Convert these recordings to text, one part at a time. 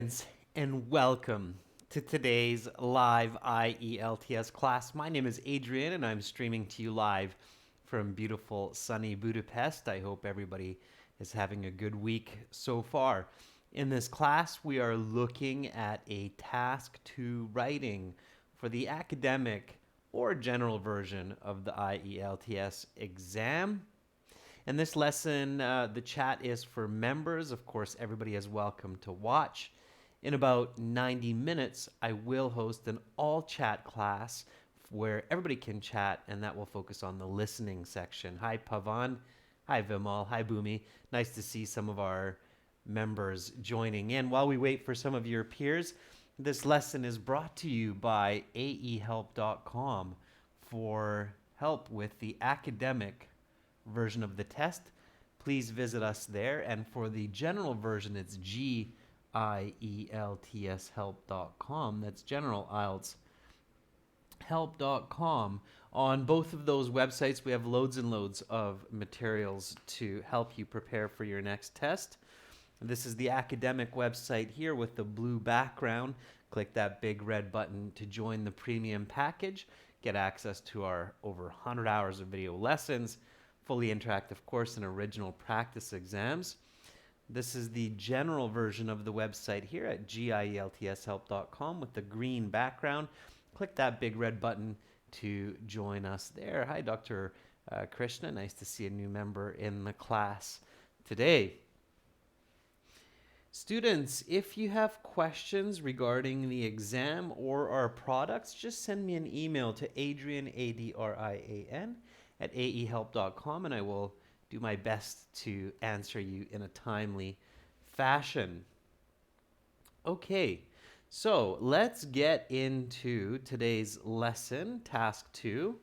And welcome to today's live IELTS class. My name is Adrian and I'm streaming to you live from beautiful sunny Budapest. I hope everybody is having a good week so far. In this class, we are looking at a task 2 writing for the academic or general version of the IELTS exam. In this lesson, the chat is for members. Of course, everybody is welcome to watch. In about 90 minutes, I will host an all chat class where everybody can chat, and that will focus on the listening section. Hi, Pavan. Hi, Vimal. Hi, Bhumi. Nice to see some of our members joining in. While we wait for some of your peers, this lesson is brought to you by aehelp.com for help with the academic version of the test. Please visit us there. And for the general version, it's GIELTShelp.com. That's General IELTS help.com. On both of those websites, we have loads and loads of materials to help you prepare for your next test. This is the academic website here with the blue background. Click that big red button to join the premium package. Get access to our over 100 hours of video lessons, fully interactive course, and original practice exams. This is the general version of the website here at gieltshelp.com with the green background. Click that big red button to join us there. Hi, Dr. Krishna. Nice to see a new member in the class today. Students, if you have questions regarding the exam or our products, just send me an email to Adrian, A-D-R-I-A-N, at aehelp.com, and I will do my best to answer you in a timely fashion. Okay, so let's get into today's lesson, task 2.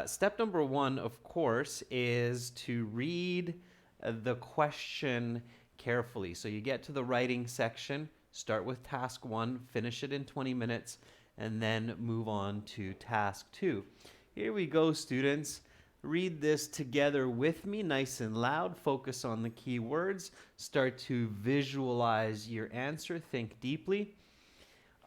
Step number 1, of course, is to read the question carefully. So you get to the writing section, start with task 1, finish it in 20 minutes, and then move on to task 2. Here we go, students. Read this together with me, nice and loud. Focus on the key words. Start to visualize your answer. Think deeply.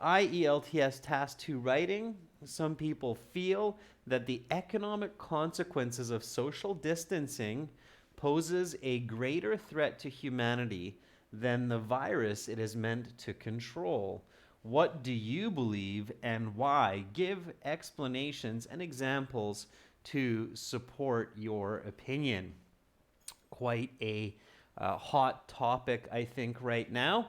IELTS Task 2 writing. Some people feel that the economic consequences of social distancing poses a greater threat to humanity than the virus it is meant to control. What do you believe and why? Give explanations and examples to support your opinion. Quite a hot topic, I think, right now.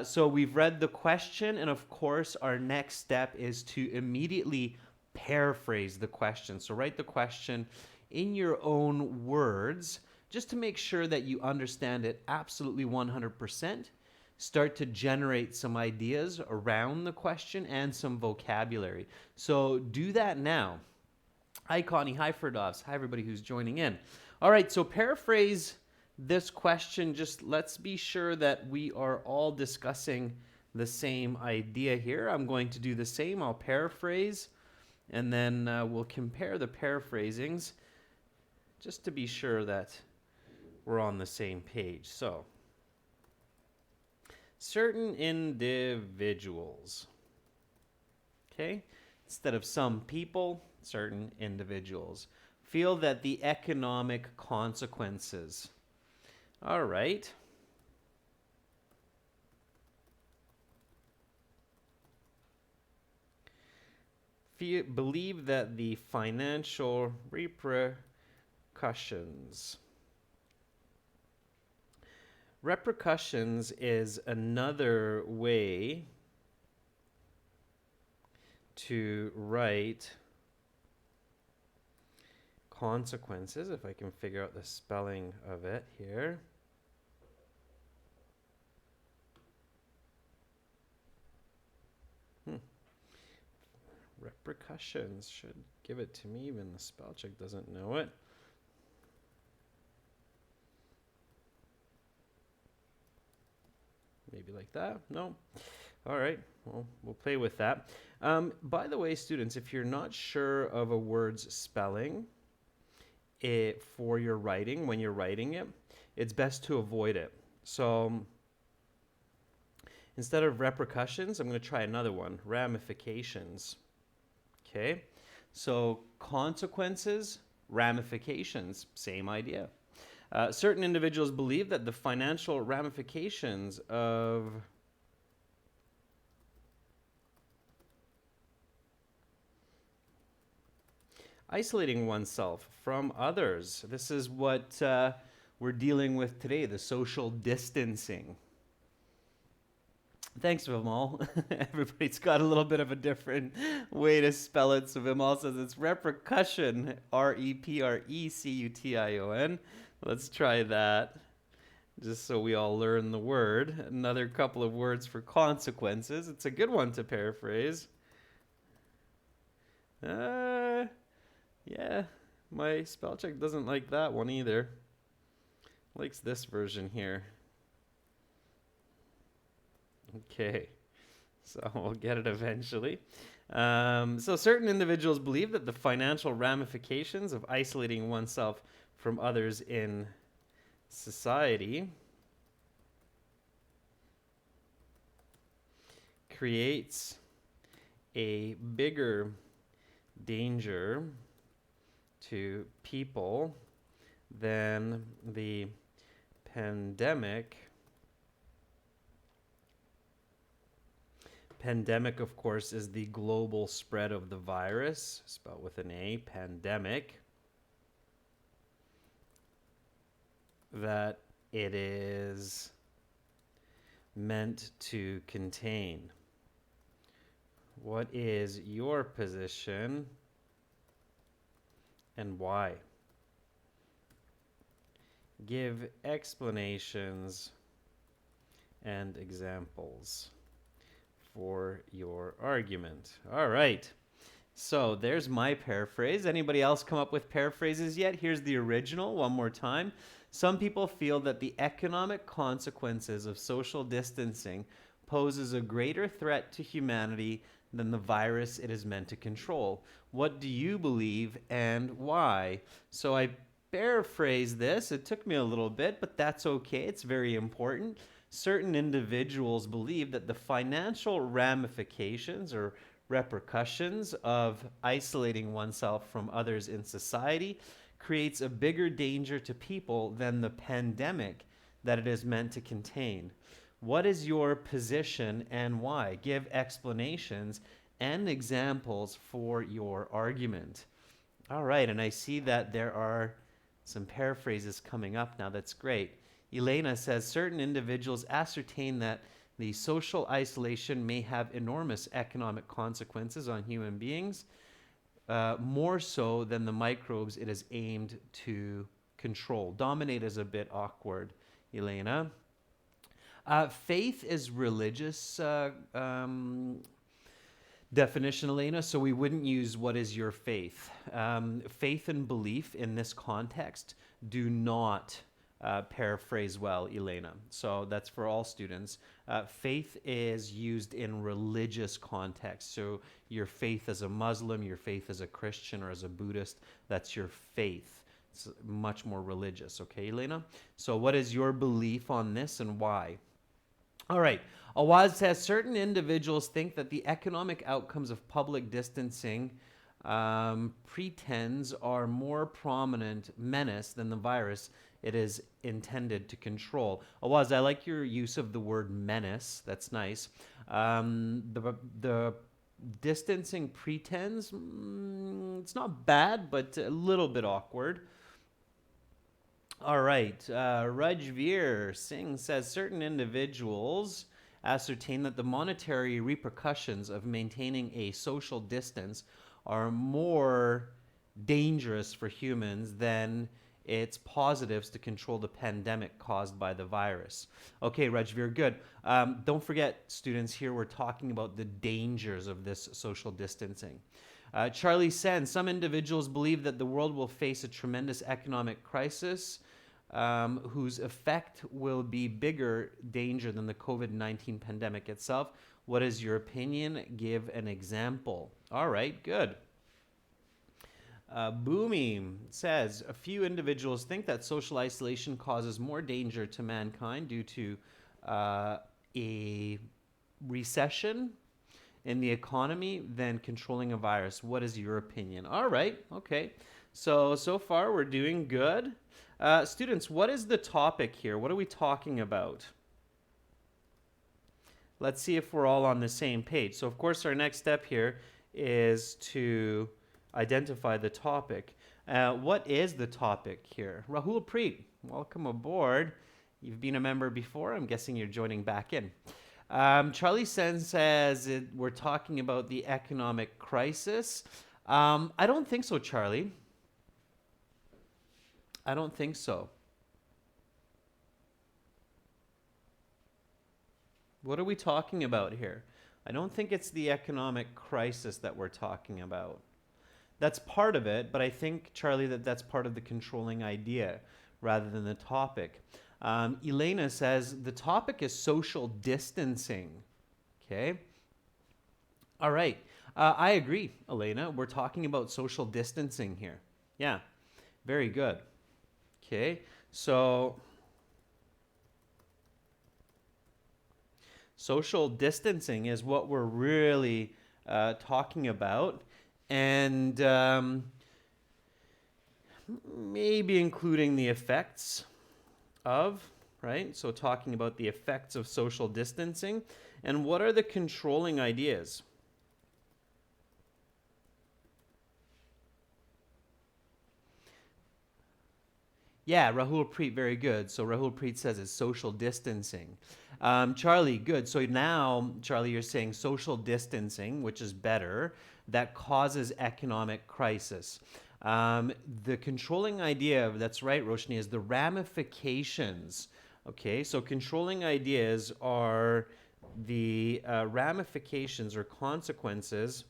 So we've read the question, and of course, our next step is to immediately paraphrase the question. So write the question in your own words, just to make sure that you understand it absolutely 100%. Start to generate some ideas around the question and some vocabulary. So do that now. Hi, Connie. Hi, Ferdovs. Hi, everybody who's joining in. All right, so paraphrase this question. Just let's be sure that we are all discussing the same idea here. I'm going to do the same. I'll paraphrase, and then we'll compare the paraphrasings just to be sure that we're on the same page. So, certain individuals. Okay? Instead of some people, certain individuals feel that the economic consequences. All right. Believe that the financial repercussions. Repercussions is another way to write consequences, if I can figure out the spelling of it here. Repercussions should give it to me, even the spell check doesn't know it. Maybe like that. No. All right. Well, we'll play with that. By the way, students, if you're not sure of a word's spelling for your writing, when you're writing it, it's best to avoid it. So Instead of repercussions, I'm going to try another one, ramifications. Okay, so consequences, ramifications, same idea. Certain individuals believe that the financial ramifications of isolating oneself from others. This is what we're dealing with today, the social distancing. Thanks, Vimal. Everybody's got a little bit of a different way to spell it. So Vimal says it's repercussion, reprecution. Let's try that, just so we all learn the word. Another couple of words for consequences. It's a good one to paraphrase. Yeah, my spell check doesn't like that one either. Likes this version here. Okay, so we'll get it eventually. So certain individuals believe that the financial ramifications of isolating oneself from others in society creates a bigger danger to people than the pandemic. Pandemic, of course, is the global spread of the virus, spelled with an A, pandemic, that it is meant to contain. What is your position and why? Give explanations and examples for your argument. All right. So there's my paraphrase. Anybody else come up with paraphrases yet? Here's the original one more time. Some people feel that the economic consequences of social distancing poses a greater threat to humanity than the virus it is meant to control. What do you believe and why? So I paraphrase this. It took me a little bit, but that's okay. It's very important. Certain individuals believe that the financial ramifications or repercussions of isolating oneself from others in society creates a bigger danger to people than the pandemic that it is meant to contain. What is your position and why? Give explanations and examples for your argument. All right, and I see that there are some paraphrases coming up now. That's great. Elena says certain individuals ascertain that the social isolation may have enormous economic consequences on human beings, more so than the microbes it is aimed to control. Dominate is a bit awkward, Elena. Faith is religious definition, Elena, so we wouldn't use what is your faith. Faith and belief in this context do not paraphrase well, Elena. So that's for all students. Faith is used in religious context. So your faith as a Muslim, your faith as a Christian, or as a Buddhist, that's your faith. It's much more religious, okay, Elena? So what is your belief on this and why? All right. Awaz says certain individuals think that the economic outcomes of public distancing pretends are more prominent menace than the virus it is intended to control. Awaz, I like your use of the word menace. That's nice. The distancing pretends, it's not bad, but a little bit awkward. All right. Rajveer Singh says certain individuals ascertain that the monetary repercussions of maintaining a social distance are more dangerous for humans than its positives to control the pandemic caused by the virus. Okay, Rajveer, good. Don't forget, students, here we're talking about the dangers of this social distancing. Charlie Sen, some individuals believe that the world will face a tremendous economic crisis whose effect will be bigger danger than the COVID-19 pandemic itself. What is your opinion? Give an example. All right, good. Boomy says, a few individuals think that social isolation causes more danger to mankind due to a recession in the economy than controlling a virus. What is your opinion? All right. Okay. So far we're doing good. Students, what is the topic here? What are we talking about? Let's see if we're all on the same page. So of course our next step here is to identify the topic. What is the topic here? Rahul Preet, welcome aboard. You've been a member before. I'm guessing you're joining back in. Charlie Sen says we're talking about the economic crisis. I don't think so, Charlie. I don't think so. What are we talking about here? I don't think it's the economic crisis that we're talking about. That's part of it, but I think, Charlie, that's part of the controlling idea rather than the topic. Elena says the topic is social distancing. Okay. All right. I agree, Elena. We're talking about social distancing here. Yeah. Very good. Okay. So social distancing is what we're really talking about. And maybe including the effects of, right? So talking about the effects of social distancing and what are the controlling ideas? Yeah, Rahul Preet, very good. So Rahul Preet says it's social distancing. Charlie, good. So now, Charlie, you're saying social distancing, which is better, that causes economic crisis. The controlling idea, that's right, Roshni, is the ramifications. Okay, so controlling ideas are the ramifications or consequences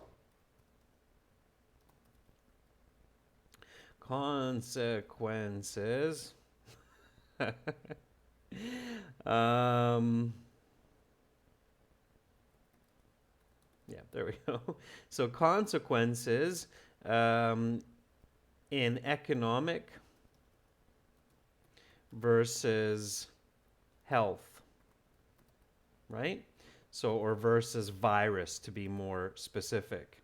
yeah, there we go. So consequences in economic versus health, right? So, or versus virus to be more specific.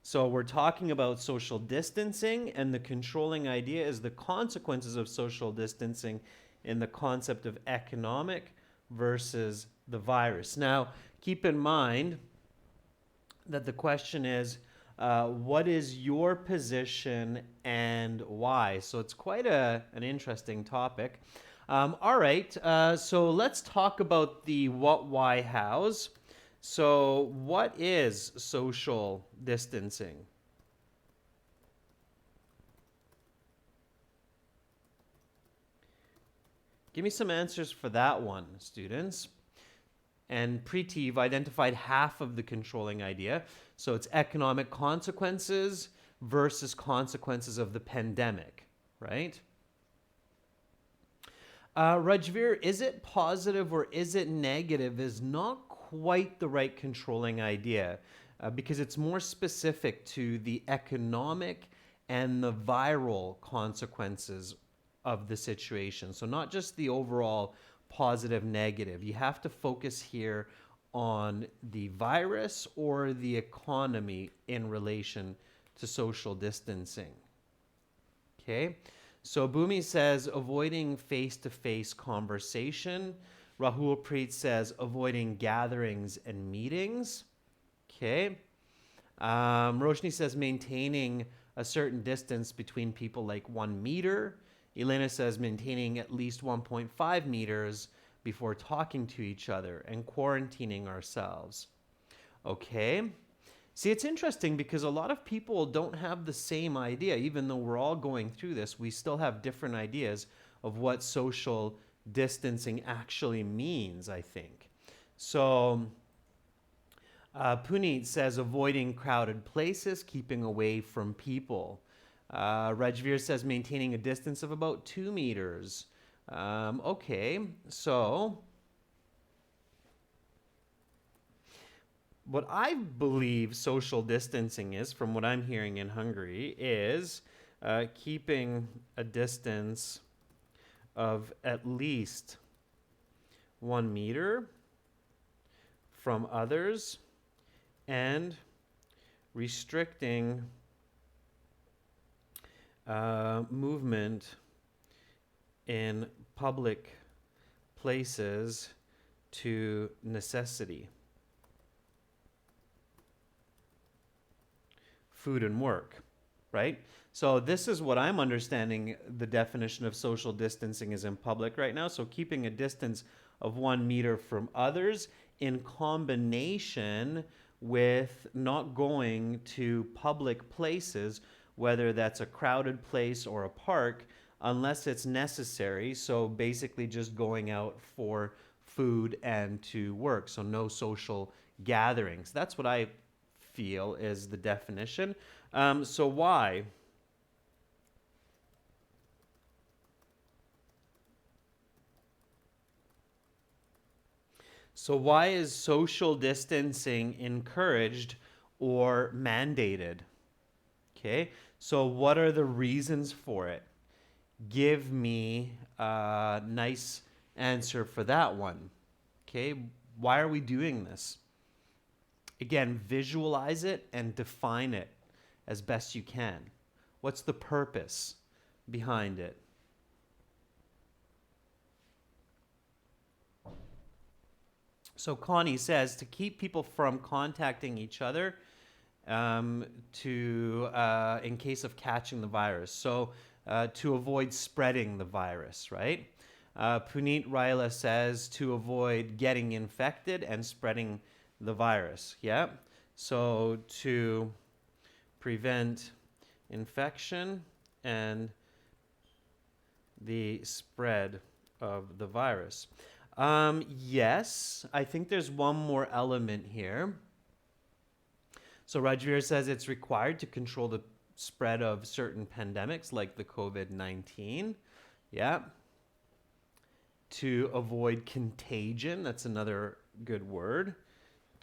So we're talking about social distancing, and the controlling idea is the consequences of social distancing in the concept of economic versus the virus. Now, keep in mind that the question is, what is your position and why? So it's quite an interesting topic. All right, so let's talk about the what, why, hows. So what is social distancing? Give me some answers for that one, students. And Preeti, you've identified half of the controlling idea. So it's economic consequences versus consequences of the pandemic, right? Rajveer, is it positive or is it negative is not quite the right controlling idea because it's more specific to the economic and the viral consequences of the situation. So not just the overall positive, negative. You have to focus here on the virus or the economy in relation to social distancing. Okay, so Bhumi says avoiding face-to-face conversation. Rahul Preet says avoiding gatherings and meetings. Okay, Roshni says maintaining a certain distance between people, like 1 meter. Elena says maintaining at least 1.5 meters before talking to each other and quarantining ourselves. Okay. See, it's interesting because a lot of people don't have the same idea. Even though we're all going through this, we still have different ideas of what social distancing actually means, I think. So Puneet says avoiding crowded places, keeping away from people. Rajveer says maintaining a distance of about 2 meters. Okay, so what I believe social distancing is, from what I'm hearing in Hungary, is keeping a distance of at least 1 meter from others and restricting movement in public places to necessity. Food and work, right? So this is what I'm understanding the definition of social distancing is in public right now. So keeping a distance of 1 meter from others in combination with not going to public places, whether that's a crowded place or a park, unless it's necessary. So basically just going out for food and to work. So no social gatherings. That's what I feel is the definition. So why? So why is social distancing encouraged or mandated? Okay, so what are the reasons for it? Give me a nice answer for that one. Okay, why are we doing this? Again, visualize it and define it as best you can. What's the purpose behind it? So Connie says to keep people from contacting each other in case of catching the virus. So to avoid spreading the virus, right? Puneet Raila says to avoid getting infected and spreading the virus. Yeah. So to prevent infection and the spread of the virus. Yes, I think there's one more element here. So Rajveer says it's required to control the spread of certain pandemics like the COVID-19. Yeah. To avoid contagion, that's another good word.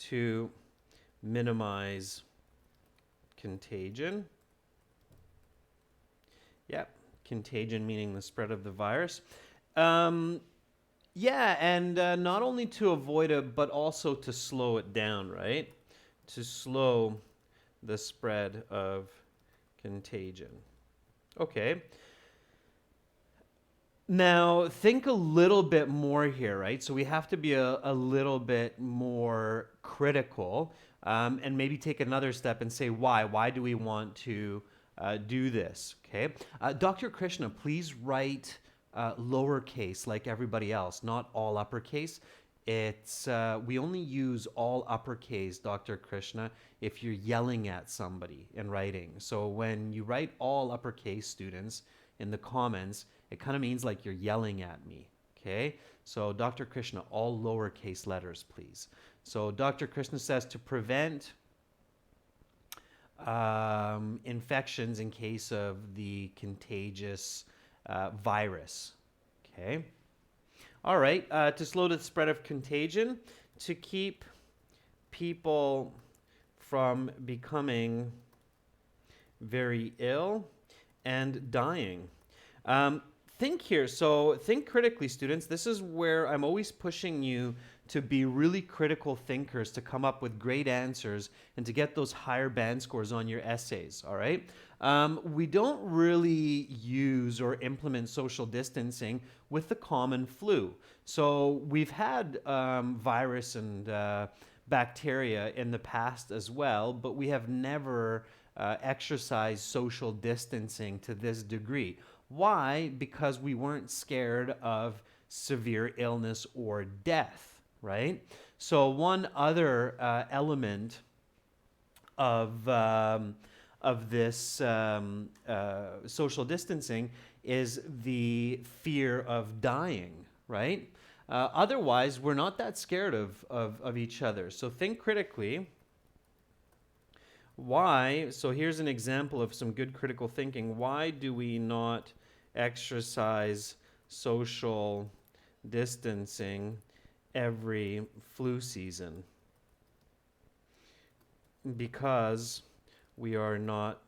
To minimize contagion. Yeah, contagion meaning the spread of the virus. Yeah, and not only to avoid it, but also to slow it down, right? To slow the spread of contagion. Okay. Now, think a little bit more here, right? So we have to be a little bit more critical and maybe take another step and say why. Why do we want to do this? Okay. Dr. Krishna, please write lowercase like everybody else, not all uppercase. It's we only use all uppercase, Dr. Krishna, if you're yelling at somebody in writing. So when you write all uppercase, students, in the comments, it kind of means like you're yelling at me. Okay, so Dr. Krishna, all lowercase letters, please. So Dr. Krishna says to prevent infections in case of the contagious virus. Okay. All right. To slow the spread of contagion, to keep people from becoming very ill and dying. Think here. So think critically, students. This is where I'm always pushing you to be really critical thinkers, to come up with great answers and to get those higher band scores on your essays, all right? We don't really use or implement social distancing with the common flu. So we've had virus and bacteria in the past as well, but we have never exercised social distancing to this degree. Why? Because we weren't scared of severe illness or death, right? So one other element of this social distancing is the fear of dying, right? Otherwise, we're not that scared of each other. So think critically. Why? So here's an example of some good critical thinking. Why do we not exercise social distancing every flu season? Because we are not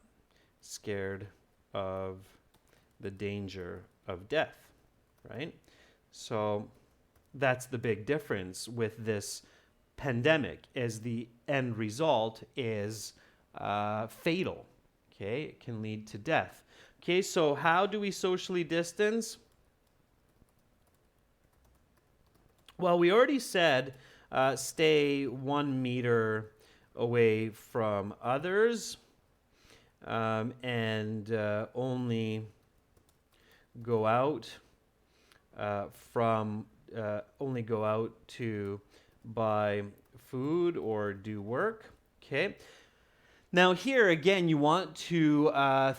scared of the danger of death, right? So that's the big difference with this pandemic as the end result is fatal. Okay, it can lead to death. Okay, so how do we socially distance? Well, we already said stay 1 meter away from others, and only go out only go out to buy food or do work. Okay. Now here again, you want to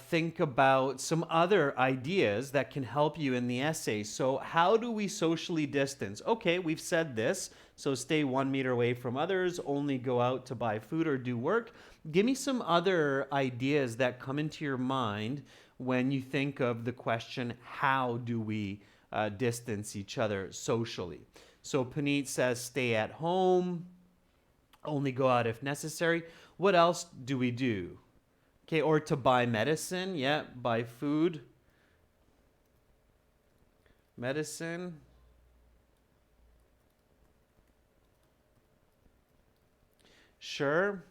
think about some other ideas that can help you in the essay. So how do we socially distance? Okay, we've said this. So stay 1 meter away from others, only go out to buy food or do work. Give me some other ideas that come into your mind when you think of the question, how do we distance each other socially? So Puneet says stay at home, only go out if necessary. What else do we do? Okay, or to buy medicine. Yeah, buy food. Medicine. Sure.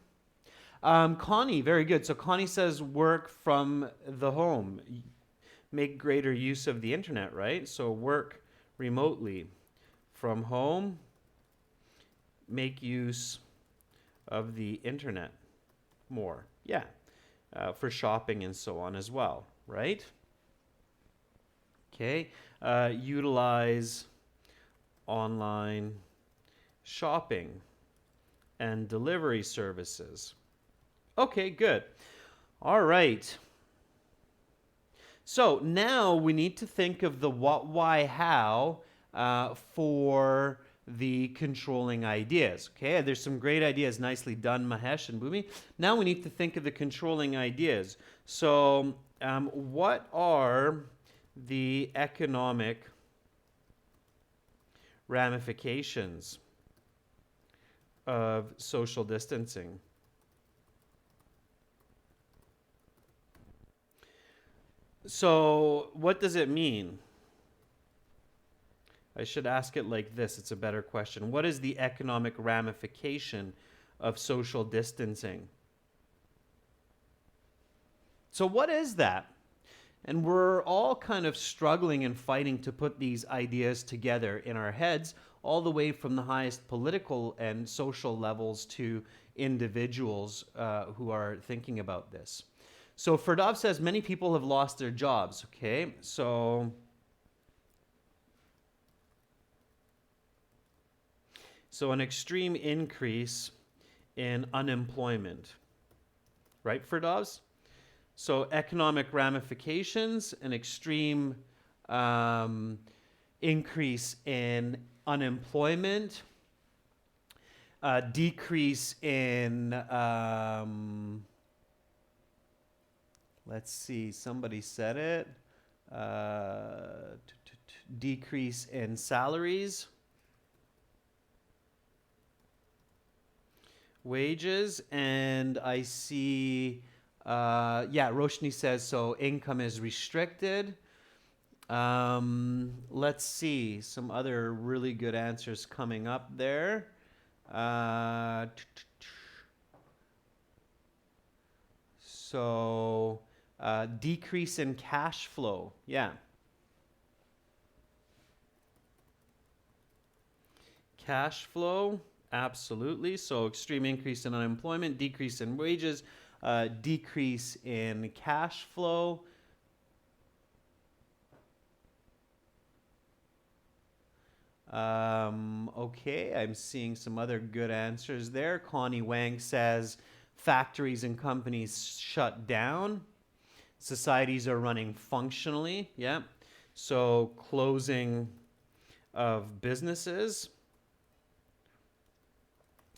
Connie, very good. So Connie says work from the home. Make greater use of the internet, right? So work remotely from home. Make use of the internet more. Yeah, for shopping and so on as well, right? Okay, utilize online shopping and delivery services. Okay, good. All right. So now we need to think of the what, why, how for the controlling ideas. Okay, there's some great ideas. Nicely done, Mahesh and Bhumi. Now we need to think of the controlling ideas. So what are the economic ramifications of social distancing? So what does it mean? I should ask it like this. It's a better question. What is the economic ramification of social distancing? So what is that? And we're all kind of struggling and fighting to put these ideas together in our heads, all the way from the highest political and social levels to individuals who are thinking about this. So Ferdov says many people have lost their jobs. Okay, so an extreme increase in unemployment, right, Ferdovs? So economic ramifications, an extreme increase in unemployment, decrease in, let's see, somebody said it, decrease in salaries, wages, and I see, yeah, Roshni says, so income is restricted. Let's see, some other really good answers coming up there. So, decrease in cash flow, yeah. Cash flow. Absolutely. So extreme increase in unemployment, decrease in wages, decrease in cash flow. Okay, I'm seeing some other good answers there. Connie Wang says factories and companies shut down. Societies are running functionally. Yeah. So closing of businesses.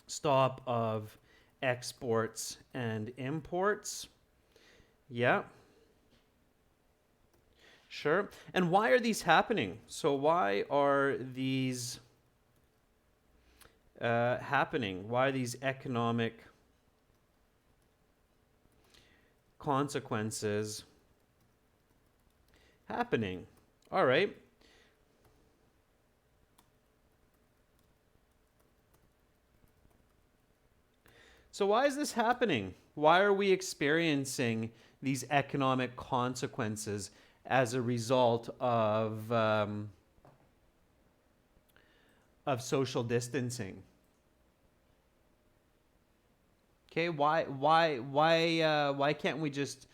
Stop of exports and imports. Yeah. Sure. And why are these happening? So why are these happening? Why are these economic consequences happening? All right. So why is this happening? Why are we experiencing these economic consequences as a result of social distancing? Okay, why can't we just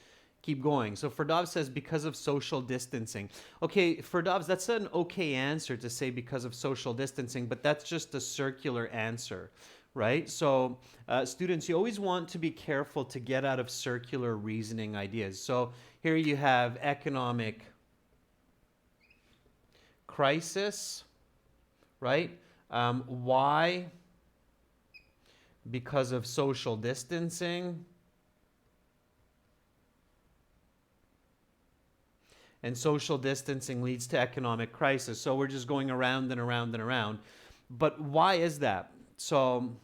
keep going? So Ferdov says because of social distancing. Okay, Ferdov, that's an okay answer to say because of social distancing, but that's just a circular answer, right? So students, you always want to be careful to get out of circular reasoning ideas. So here you have economic crisis, right? Why? Because of social distancing. And social distancing leads to economic crisis. So we're just going around and around and around. But why is that? So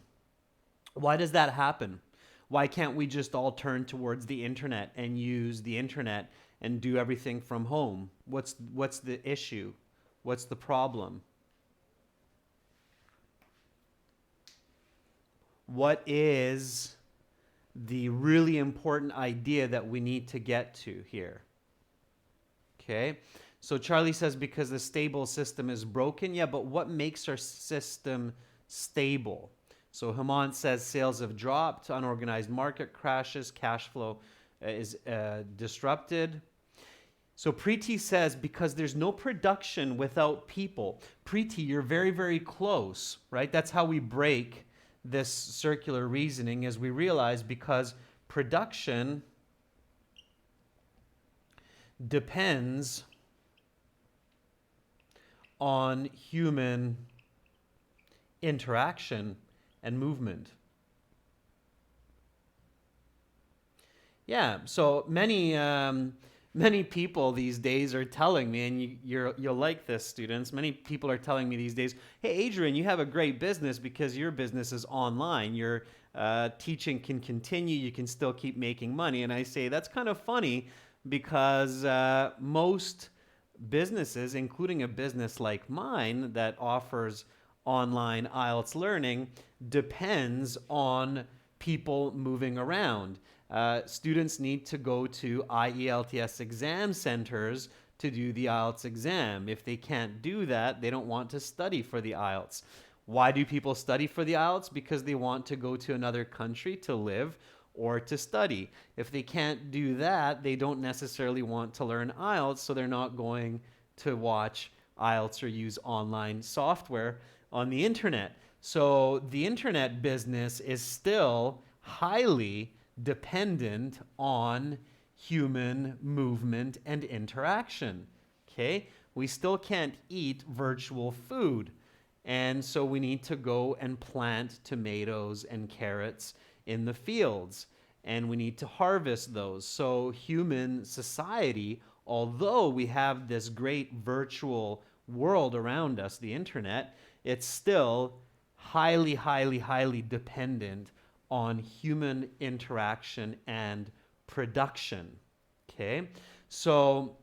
why does that happen? Why can't we just all turn towards the internet and use the internet and do everything from home? What's the issue? What's the problem? What is the really important idea that we need to get to here? Okay, so Charlie says because the stable system is broken. Yeah, but what makes our system stable? So Hemant says sales have dropped, unorganized market crashes, cash flow is disrupted. So Preeti says because there's no production without people. Preeti, you're very, very close, right? That's how we break this circular reasoning, as we realize because production depends on human interaction and movement. Yeah, so many people these days are telling me, and you'll like this, students. Many people are telling me these days, "Hey, Adrian, you have a great business because your business is online. Your teaching can continue. You can still keep making money." And I say that's kind of funny because most businesses, including a business like mine that offers online IELTS learning, depends on people moving around. Students need to go to IELTS exam centers to do the IELTS exam. If they can't do that, they don't want to study for the IELTS. Why do people study for the IELTS? Because they want to go to another country to live or to study. If they can't do that, they don't necessarily want to learn IELTS, so they're not going to watch IELTS or use online software on the internet. So the internet business is still highly dependent on human movement and interaction. Okay? We still can't eat virtual food. And so we need to go and plant tomatoes and carrots in the fields. And we need to harvest those. So human society, although we have this great virtual world around us, the internet, it's still highly, highly, highly dependent on human interaction and production. Okay? So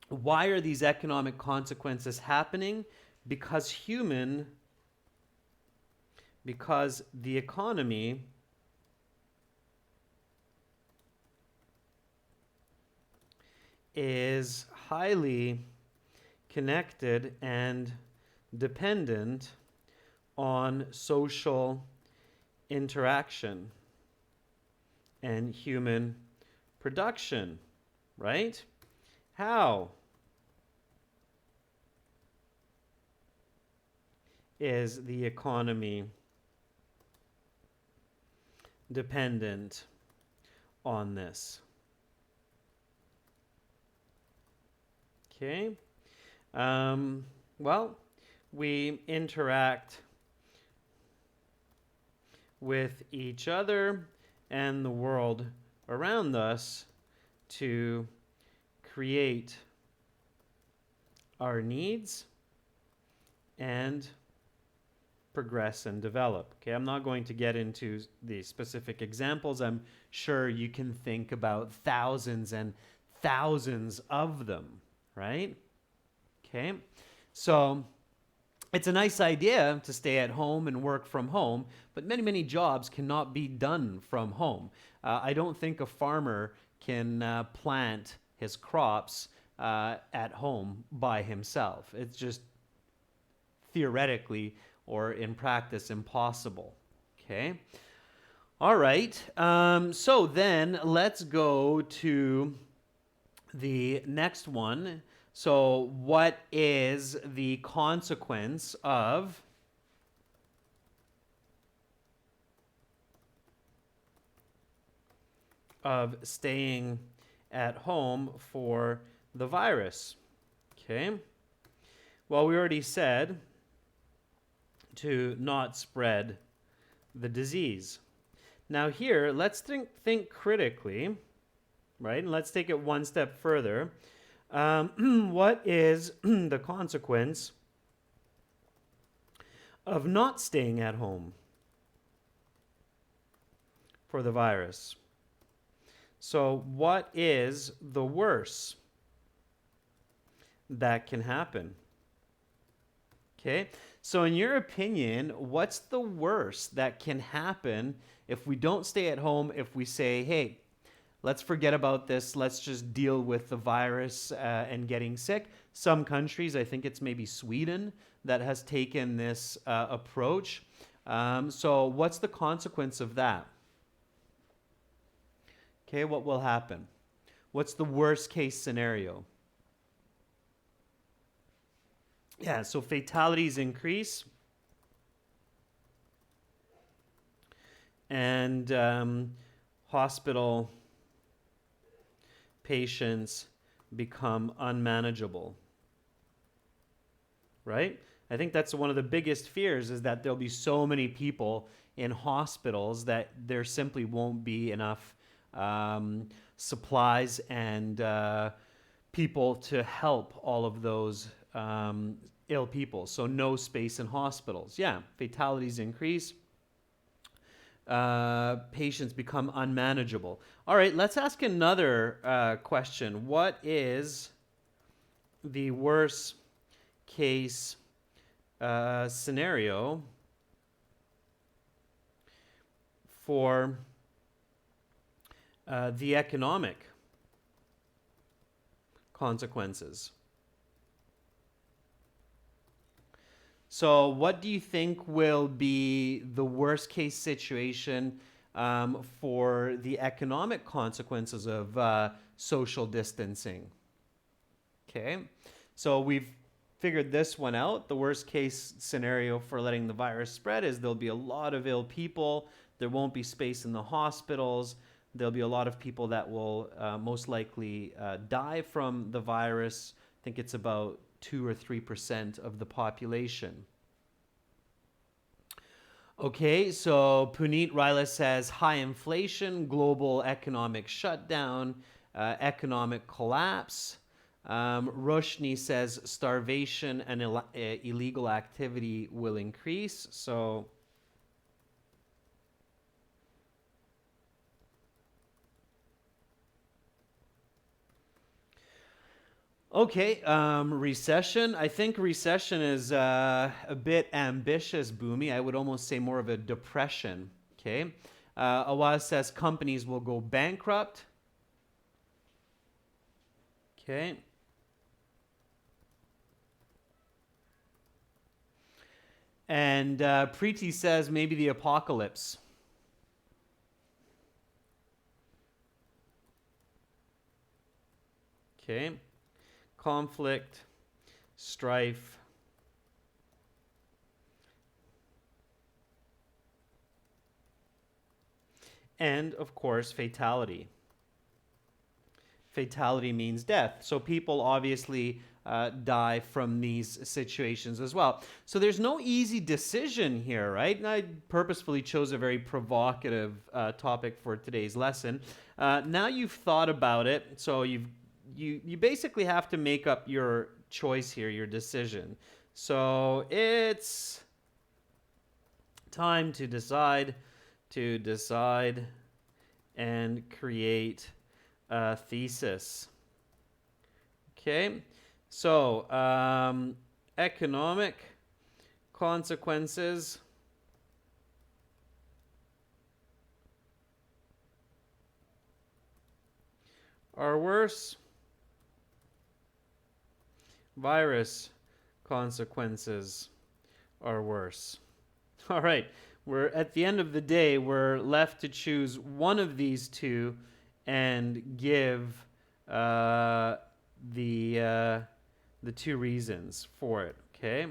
why are these economic consequences happening? Because the economy is highly connected and dependent on social interaction and human production, right? How is the economy dependent on this? Okay. Well, we interact with each other and the world around us to create our needs and progress and develop. Okay, I'm not going to get into the specific examples. I'm sure you can think about thousands and thousands of them, right? Okay, so It's a nice idea to stay at home and work from home, but many, many jobs cannot be done from home. I don't think a farmer can plant his crops at home by himself. It's just theoretically or in practice impossible. Okay. All right. So then let's go to the next one. So, what is the consequence of staying at home for the virus? Okay. Well, we already said to not spread the disease. Now here, let's think critically, right? And let's take it one step further. What is the consequence of not staying at home for the virus? So what is the worst that can happen? Okay, so in your opinion, what's the worst that can happen if we don't stay at home, if we say, hey, let's forget about this, let's just deal with the virus and getting sick? Some countries, I think it's maybe Sweden, that has taken this approach. So what's the consequence of that? Okay, what will happen? What's the worst case scenario? Yeah, so fatalities increase, and hospital patients become unmanageable, right? I think that's one of the biggest fears, is that there'll be so many people in hospitals that there simply won't be enough supplies and people to help all of those ill people. So no space in hospitals. Yeah, fatalities increase. Patients become unmanageable. All right, let's ask another question. What is the worst case scenario for the economic consequences? So what do you think will be the worst case situation for the economic consequences of social distancing? Okay, so we've figured this one out. The worst case scenario for letting the virus spread is there'll be a lot of ill people. There won't be space in the hospitals. There'll be a lot of people that will most likely die from the virus. I think it's about 2 or 3% of the population. Okay, so Puneet Raila says high inflation, global economic shutdown, economic collapse. Roshni says starvation and illegal activity will increase. So okay, recession. I think recession is a bit ambitious, Boomy. I would almost say more of a depression. Okay. Awaz says companies will go bankrupt. Okay. And Preeti says maybe the apocalypse. Okay. Conflict, strife, and of course, fatality. Fatality means death. So people obviously die from these situations as well. So there's no easy decision here, right? And I purposefully chose a very provocative topic for today's lesson. Now you've thought about it, so you basically have to make up your choice here, your decision. So it's time to decide and create a thesis. Okay, so economic consequences are worse. Virus consequences are worse. All right, we're at the end of the day, we're left to choose one of these two and give the two reasons for it. Okay.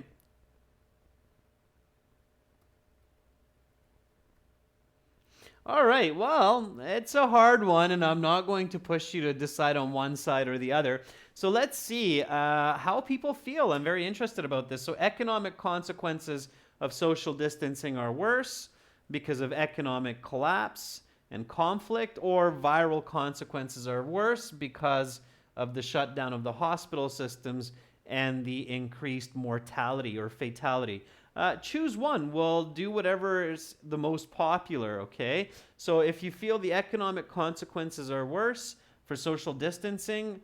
All right, well, it's a hard one, and I'm not going to push you to decide on one side or the other. So let's see how people feel. I'm very interested about this. So, economic consequences of social distancing are worse because of economic collapse and conflict, or viral consequences are worse because of the shutdown of the hospital systems and the increased mortality or fatality. Choose one. We'll do whatever is the most popular, okay? So if you feel the economic consequences are worse for social distancing,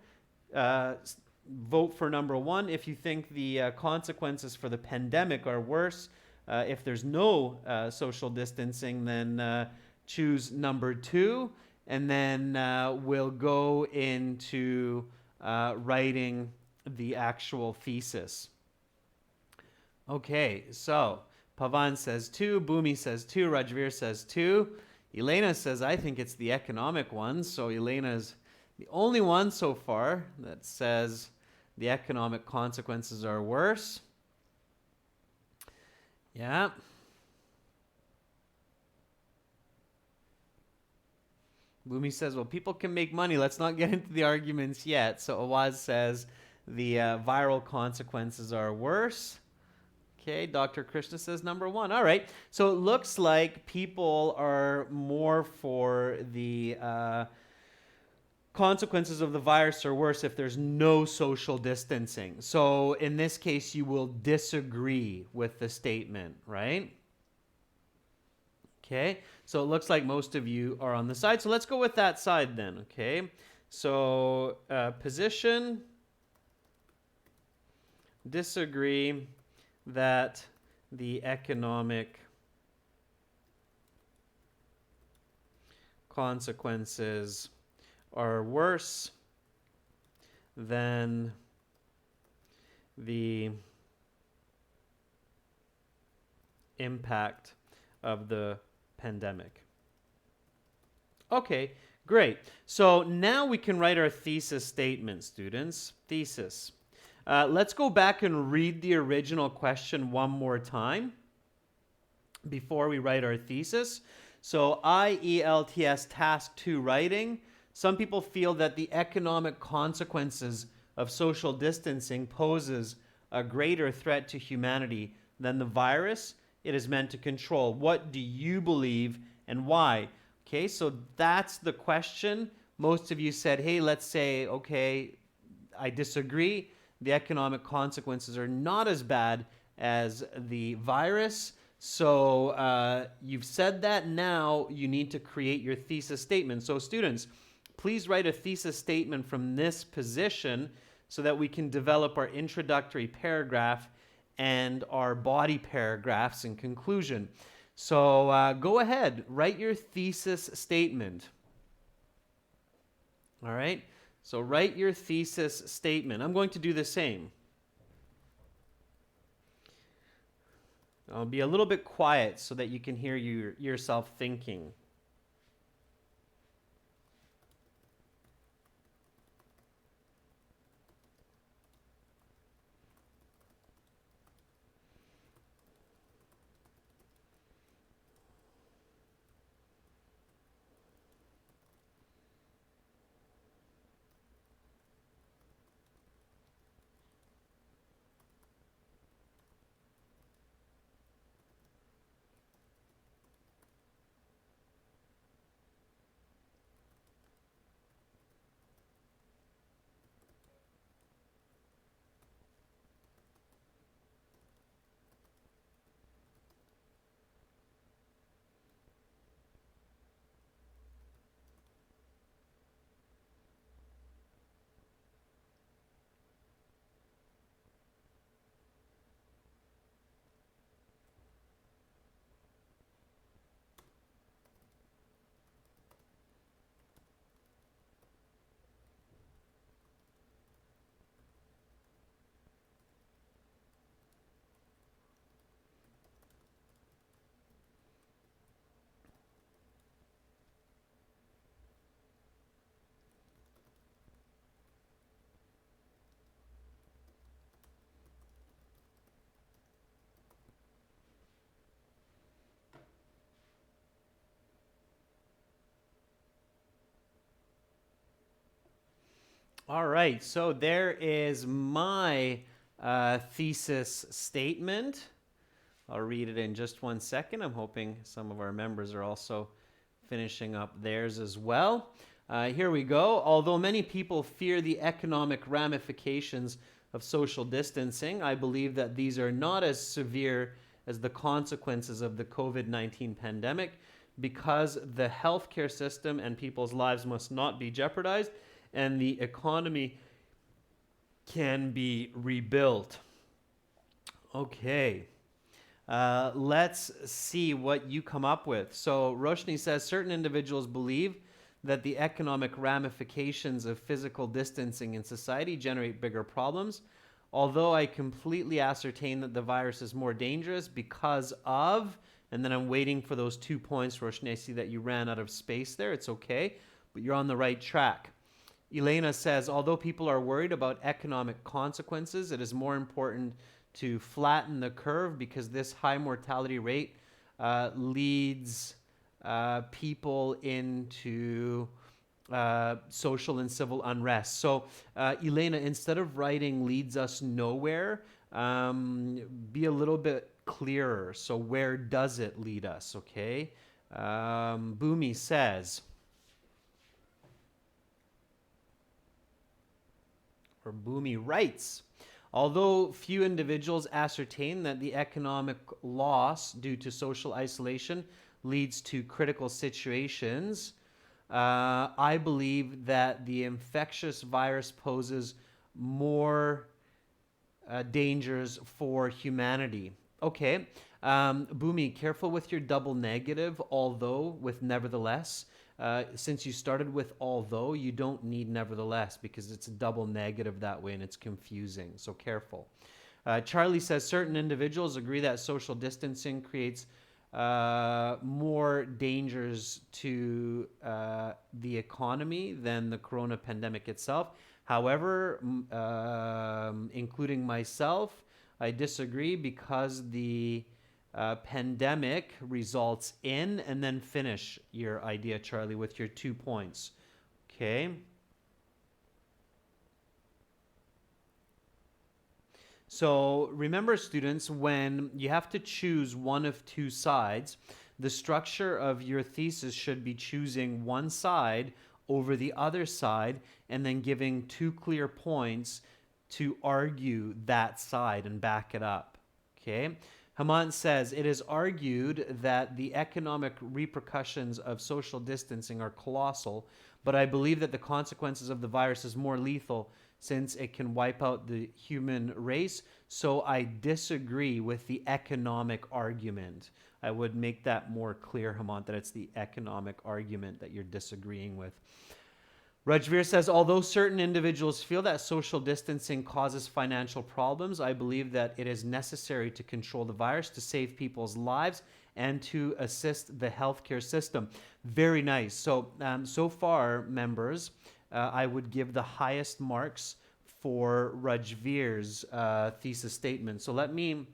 vote for number one. If you think the consequences for the pandemic are worse, if there's no social distancing, then choose number two. And then we'll go into writing the actual thesis. Okay, so Pavan says 2, Bhumi says 2, Rajveer says 2. Elena says, I think it's the economic one. So Elena's the only one so far that says the economic consequences are worse. Yeah. Bhumi says, well, people can make money. Let's not get into the arguments yet. So Awaz says the viral consequences are worse. Okay, Dr. Krishna says number one. All right, so it looks like people are more for the consequences of the virus are worse if there's no social distancing. So in this case, you will disagree with the statement, right? Okay, so it looks like most of you are on the side. So let's go with that side then, okay? So position, disagree that the economic consequences are worse than the impact of the pandemic. Okay, great. So now we can write our thesis statement, students. Thesis. Let's go back and read the original question one more time before we write our thesis. So IELTS Task 2 writing. Some people feel that the economic consequences of social distancing poses a greater threat to humanity than the virus it is meant to control. What do you believe and why? Okay, so that's the question. Most of you said, hey, let's say, okay, I disagree. The economic consequences are not as bad as the virus. So you've said that. Now you need to create your thesis statement. So students, please write a thesis statement from this position so that we can develop our introductory paragraph and our body paragraphs in conclusion. So go ahead, write your thesis statement. All right? So write your thesis statement. I'm going to do the same. I'll be a little bit quiet so that you can hear yourself thinking. All right, so there is my thesis statement. I'll read it in just 1 second. I'm hoping some of our members are also finishing up theirs as well. Here we go. Although many people fear the economic ramifications of social distancing, I believe that these are not as severe as the consequences of the COVID-19 pandemic, because the healthcare system and people's lives must not be jeopardized, and the economy can be rebuilt. Okay. Let's see what you come up with. So Roshni says certain individuals believe that the economic ramifications of physical distancing in society generate bigger problems. Although I completely ascertain that the virus is more dangerous because of, and then I'm waiting for those 2 points, Roshni. I see that you ran out of space there. It's okay, but you're on the right track. Elena says, although people are worried about economic consequences, it is more important to flatten the curve, because this high mortality rate leads people into social and civil unrest. So, Elena, instead of writing leads us nowhere, be a little bit clearer. So, where does it lead us? Okay. Boomy says, or Boomy writes, although few individuals ascertain that the economic loss due to social isolation leads to critical situations, I believe that the infectious virus poses more dangers for humanity. Okay, Boomy, careful with your double negative, although with nevertheless. Since you started with although, you don't need nevertheless, because it's a double negative that way and it's confusing. So careful. Charlie says certain individuals agree that social distancing creates more dangers to the economy than the corona pandemic itself. However, including myself, I disagree, because the pandemic results in, and then finish your idea, Charlie, with your 2 points. Okay. So remember, students, when you have to choose one of 2 sides, the structure of your thesis should be choosing one side over the other side, and then giving 2 clear points to argue that side and back it up. Okay. Hamant says, it is argued that the economic repercussions of social distancing are colossal, but I believe that the consequences of the virus is more lethal, since it can wipe out the human race. So I disagree with the economic argument. I would make that more clear, Hamant, that it's the economic argument that you're disagreeing with. Rajveer says, although certain individuals feel that social distancing causes financial problems, I believe that it is necessary to control the virus to save people's lives and to assist the healthcare system. Very nice. So, so far, members, I would give the highest marks for Rajveer's thesis statement. So let me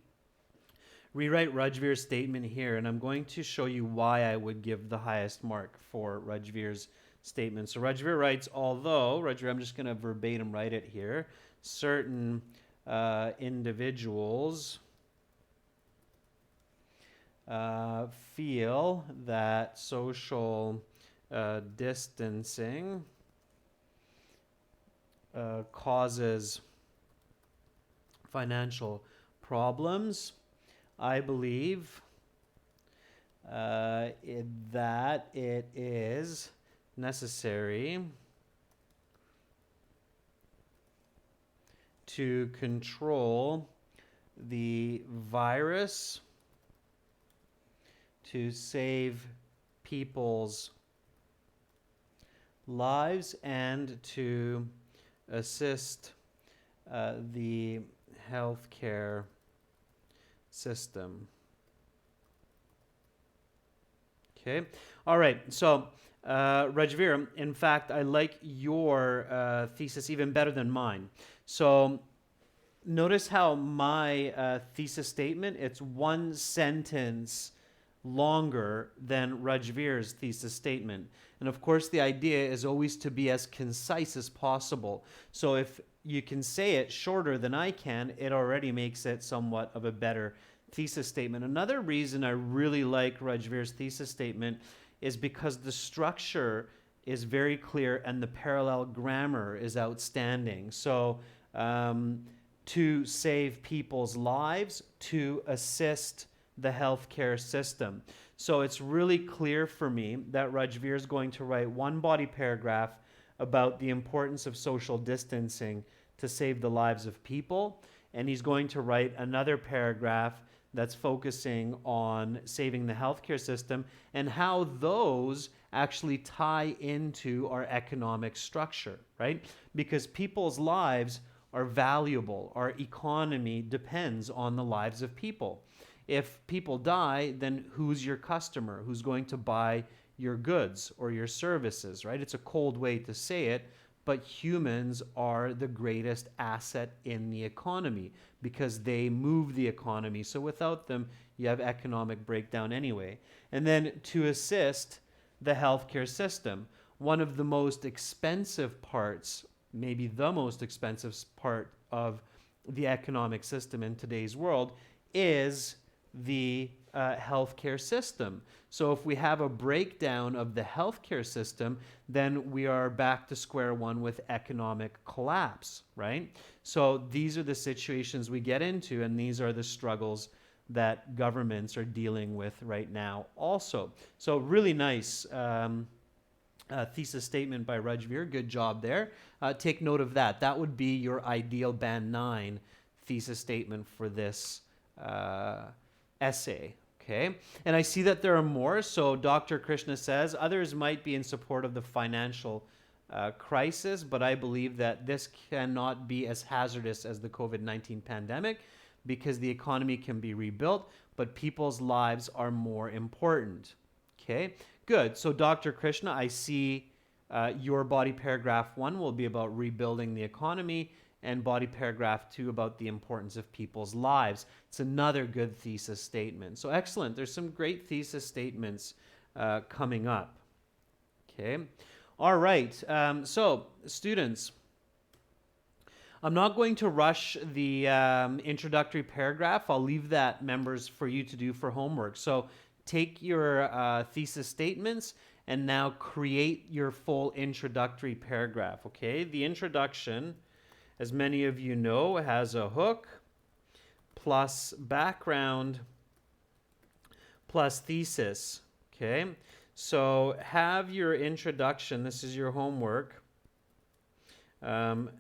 rewrite Rajveer's statement here, and I'm going to show you why I would give the highest mark for Rajveer's statement. So Rajveer writes, although, Rajveer, I'm just going to verbatim write it here, certain individuals feel that social distancing causes financial problems, I believe that it is necessary to control the virus to save people's lives and to assist the healthcare system. Okay. All right. So, Rajveer, in fact, I like your thesis even better than mine. So, notice how my thesis statement, it's one sentence longer than Rajveer's thesis statement. And of course, the idea is always to be as concise as possible. So if you can say it shorter than I can, it already makes it somewhat of a better thesis statement. Another reason I really like Rajveer's thesis statement is because the structure is very clear and the parallel grammar is outstanding. So to save people's lives, to assist the healthcare system. So it's really clear for me that Rajveer is going to write one body paragraph about the importance of social distancing to save the lives of people, and he's going to write another paragraph that's focusing on saving the healthcare system and how those actually tie into our economic structure, right? Because people's lives are valuable. Our economy depends on the lives of people. If people die, then who's your customer? Who's going to buy your goods or your services, right? It's a cold way to say it, but humans are the greatest asset in the economy because they move the economy. So without them, you have economic breakdown anyway. And then to assist the healthcare system, one of the most expensive parts, maybe the most expensive part of the economic system in today's world is the healthcare system. So if we have a breakdown of the healthcare system, then we are back to square one with economic collapse, right? So these are the situations we get into, and these are the struggles that governments are dealing with right now also. So really nice thesis statement by Rajveer. Good job there. Take note of that. That would be your ideal Band 9 thesis statement for this essay. Okay, and I see that there are more. So Dr. Krishna says, others might be in support of the financial crisis, but I believe that this cannot be as hazardous as the COVID-19 pandemic because the economy can be rebuilt, but people's lives are more important. Okay, good. So Dr. Krishna, I see your body paragraph 1 will be about rebuilding the economy, and body paragraph 2 about the importance of people's lives. It's another good thesis statement. So excellent. There's some great thesis statements coming up. Okay. All right. So students, I'm not going to rush the introductory paragraph. I'll leave that, members, for you to do for homework. So take your thesis statements and now create your full introductory paragraph. Okay. The introduction, as many of you know, has a hook plus background plus thesis. Okay, so have your introduction. This is your homework. Have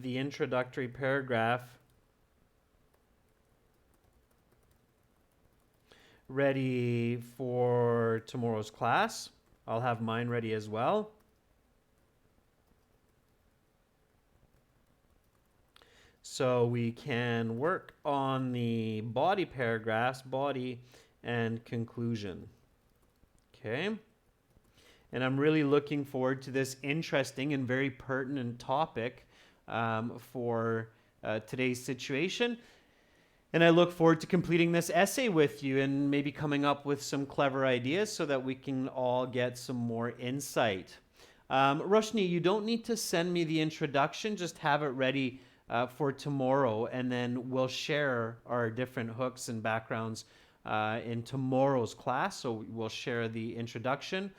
the introductory paragraph ready for tomorrow's class. I'll have mine ready as well. So we can work on the body paragraphs, body and conclusion. Okay. And I'm really looking forward to this interesting and very pertinent topic for today's situation. And I look forward to completing this essay with you and maybe coming up with some clever ideas so that we can all get some more insight. Roshni, you don't need to send me the introduction, just have it ready for tomorrow, and then we'll share our different hooks and backgrounds in tomorrow's class. So we'll share the introduction,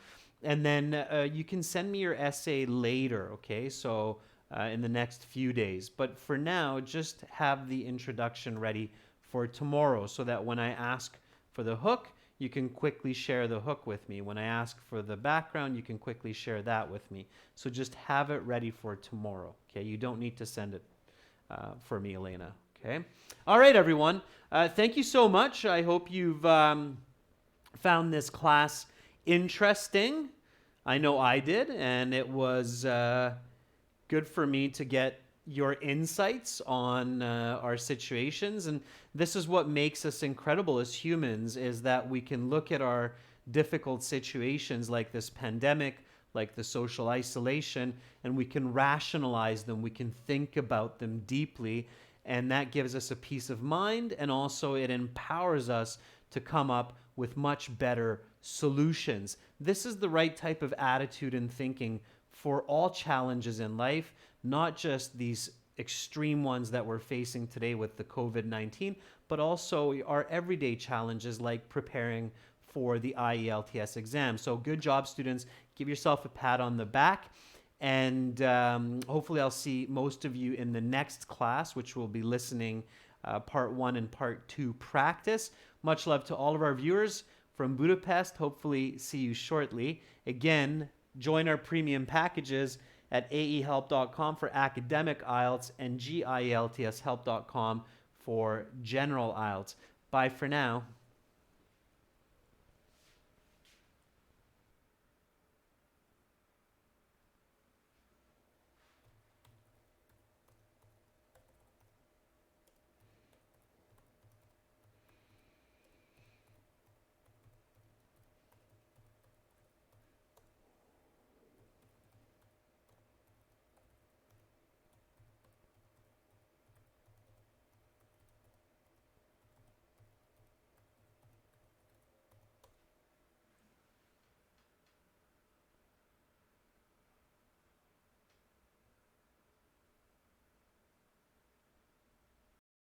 and then you can send me your essay later, okay? So in the next few days. But for now, just have the introduction ready for tomorrow so that when I ask for the hook, you can quickly share the hook with me. When I ask for the background, you can quickly share that with me. So just have it ready for tomorrow, okay? You don't need to send it for me, Elena. Okay. All right, everyone. Thank you so much. I hope you've found this class interesting. I know I did, and it was good for me to get your insights on our situations. And this is what makes us incredible as humans, is that we can look at our difficult situations like this pandemic, like the social isolation, and we can rationalize them, we can think about them deeply, and that gives us a peace of mind, and also it empowers us to come up with much better solutions. This is the right type of attitude and thinking for all challenges in life, not just these extreme ones that we're facing today with the COVID-19, but also our everyday challenges like preparing for the IELTS exam. So good job, students. Give yourself a pat on the back. And hopefully I'll see most of you in the next class, which will be listening part 1 and part 2 practice. Much love to all of our viewers from Budapest. Hopefully see you shortly. Again, join our premium packages at aehelp.com for academic IELTS and gieltshelp.com for general IELTS. Bye for now.